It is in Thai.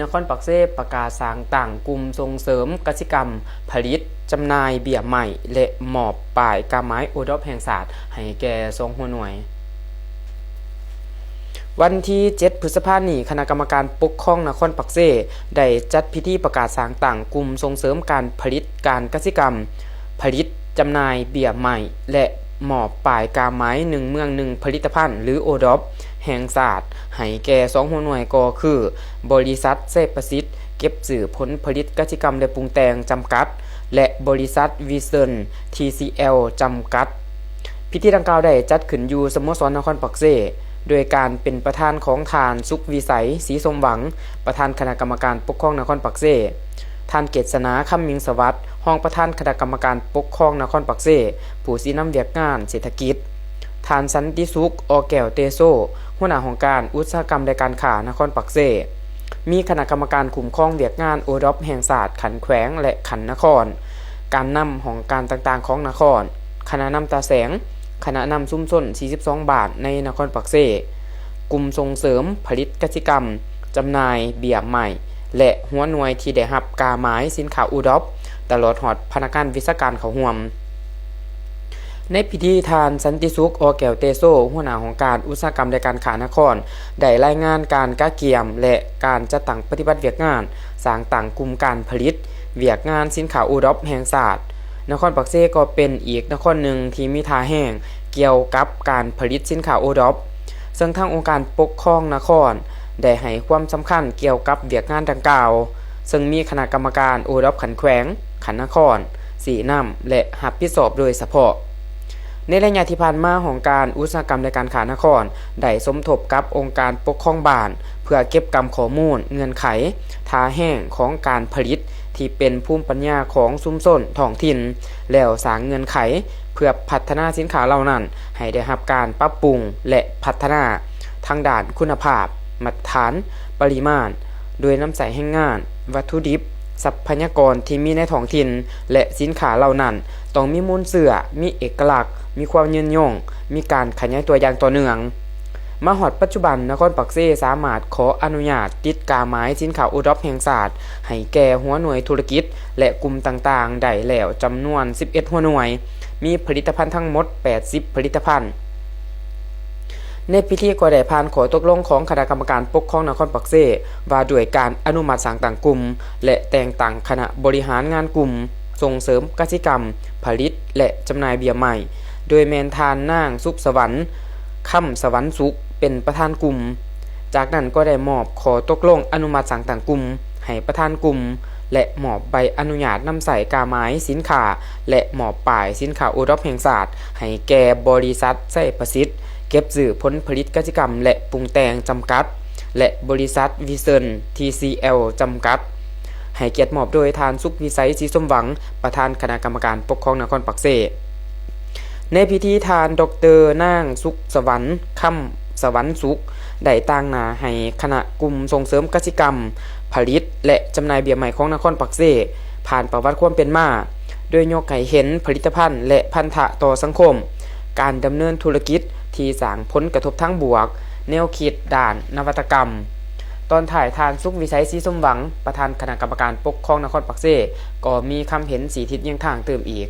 นครปักเซประกาศสร้างต่างกลุ่มส่งเสริมกสิกรรมผลิตจำหน่ายเบี้ยใหม่และมอบป้ายกาไม้โอดอปแห่งศาสตร์ให้แก่2หัวหน่วยวันที่7พฤษภาคมนี้คณะกรรมการปกครองนครปักเซได้จัดพิธีประกาศสร้างต่างกลุ่มส่งเสริมการผลิตการกสิกรรมผลิตจำหน่ายเบี้ยใหม่และมอบป้ายกาไม้1เมือง1ผลิตภัณฑ์หรือโอดอปแห่งศาสตร์ให้แก่2หัวหน่วยก็คือบริษัทเซฟประสิทธิ์เก็บสื่อผลผลิตกสิกรรมและปรุงแต่งจำกัดและบริษัทวิเซน TCL จำกัดพิธีดังกล่าวได้จัดขึ้นอยู่สโมสรนครปักเซโดยการเป็นประธานของทานสุขวิสัยศรีสมหวังประธานคณะกรรมการปกครองนครปักเซท่านเกษณาคำมิงสวัสดิ์รองประธานคณะกรรมการปกครองนครปักเซผู้สินำเวียกงานเศรษฐกิจท่านสันติสุขอแก้วเตโซหัวหน้าของการอุตสาหกรรมและการค้านครปักเซมีคณะกรรมการคุ้มครองเวียกงานโอดอปแห่งศาสตร์ขันแขวงและขันนครการนำของการต่างๆของนครคณะนำตาแสงคณะนำซุ้มส้น42บาทในนครปักเซกลุ่มส่งเสริมผลิตกสิกรรมจำหน่ายเบี้ยใหม่และหัวหน่วยที่ได้รับกาไม้สินค้าอูดอปตลอดหอดพนักงานวิชาการเขาห่วมในพิธีทานสันติสุขอแก้วเตโซหัวหน้าของการอุตสาหกรรมและการค้านครได้รายงานการกะเกียมและการจัดตั้งปฏิบัติเวียกงานสร้างต่างกลุ่มการผลิตเวียกงานสินค้าอูดอปแห่งศาสตร์นครปักเซก็เป็นอีกนครหนึ่งที่มีท่าแห้งเกี่ยวกับการผลิตสินค้าอูดอปซึ่งทางองค์การปกครองนครได้ให้ความสำคัญเกี่ยวกับเวียกงานดังกล่าวซึ่งมีคณะกรรมการโอดอปขันแขวงขันนครสีน้ำและรับผิดชอบโดยเฉพาะในระยะที่ผ่านมาของการอุตสาหกรรมในการค้านครได้สมทบกับองค์การปกครองบ้านเพื่อเก็บกำข้อมูลเงื่อนไขท่าแห้งของการผลิตที่เป็นภูมิปัญญาของชุมชนท้องถิ่นแล้วสร้างเงื่อนไขเพื่อพัฒนาสินค้าเหล่านั้นให้ได้รับการปรับปรุงและพัฒนาทางด้านคุณภาพมาตรฐานปริมาณโดยน้ำใสแรงงานวัตถุดิบทรัพยากรที่มีในท้องถิ่นและสินค้าเหล่านั้นต้องมีมูลเสื่อมีเอกลักษณ์มีความยืนยงมีการขยายตัวอย่างต่อเนื่องมาฮอดปัจจุบันนครปักเซสามารถขออนุญาตติดกาไม้สินค้าอูดอปแห่งศาสตร์ให้แก่หัวหน่วยธุรกิจและกลุ่มต่างๆได้แล้วจำนวน11หัวหน่วยมีผลิตภัณฑ์ทั้งหมด80ผลิตภัณฑ์ในพิธีก็ได้ผ่านขอตกลงของคณะกรรมการปกครองนครปักเซว่าด้วยการอนุมัติสร้างต่างกลุ่มและแต่งตั้งคณะบริหารงานกลุ่มส่งเสริมกสิกรรมผลิตและจำหน่ายเบี้ยใหม่โดยแมนทานนางสุขสวรรค์ค่ำสวรรค์สุขเป็นประธานกลุ่มจากนั้นก็ได้มอบขอตกลงอนุมัติสร้างต่างกลุ่มให้ประธานกลุ่มและมอบใบอนุญาตนำใส่กาไม้สินค้าและมอบป้ายสินค้าโอดอปแห่งศาสตร์ให้แก่บริษัทไส้ประสิทธิ์เก็บสื่อผลผลิตกสิกรรมและปรุงแต่งจำกัดและบริษัทวิเซน TCL จำกัดให้เกียรติมอบโดยทานสุขวิสัยศรีสมหวังประธานคณะกรรมการปกครองนครปักเซในพิธีทานดร.นางสุขสวรรค์ค่ำสวรรค์สุขได้ตั้งหน้าให้คณะกลุ่มส่งเสริมกสิกรรมผลิตและจำหน่ายเบี้ยใหม่ของนครปักเซผ่านประวัติความเป็นมาโดยยกให้เห็นผลิตภัณฑ์และพันธะต่อสังคมการดำเนินธุรกิจที่สร้างผลกระทบทั้งบวกแนวคิดด้านนวัตกรรมตอนถ่ายทานสุขวิสัยศรีสมหวังประธานคณะกรรมการปกครองนครปักเซก็มีคำเห็นสีทิศยังทางเติมอีก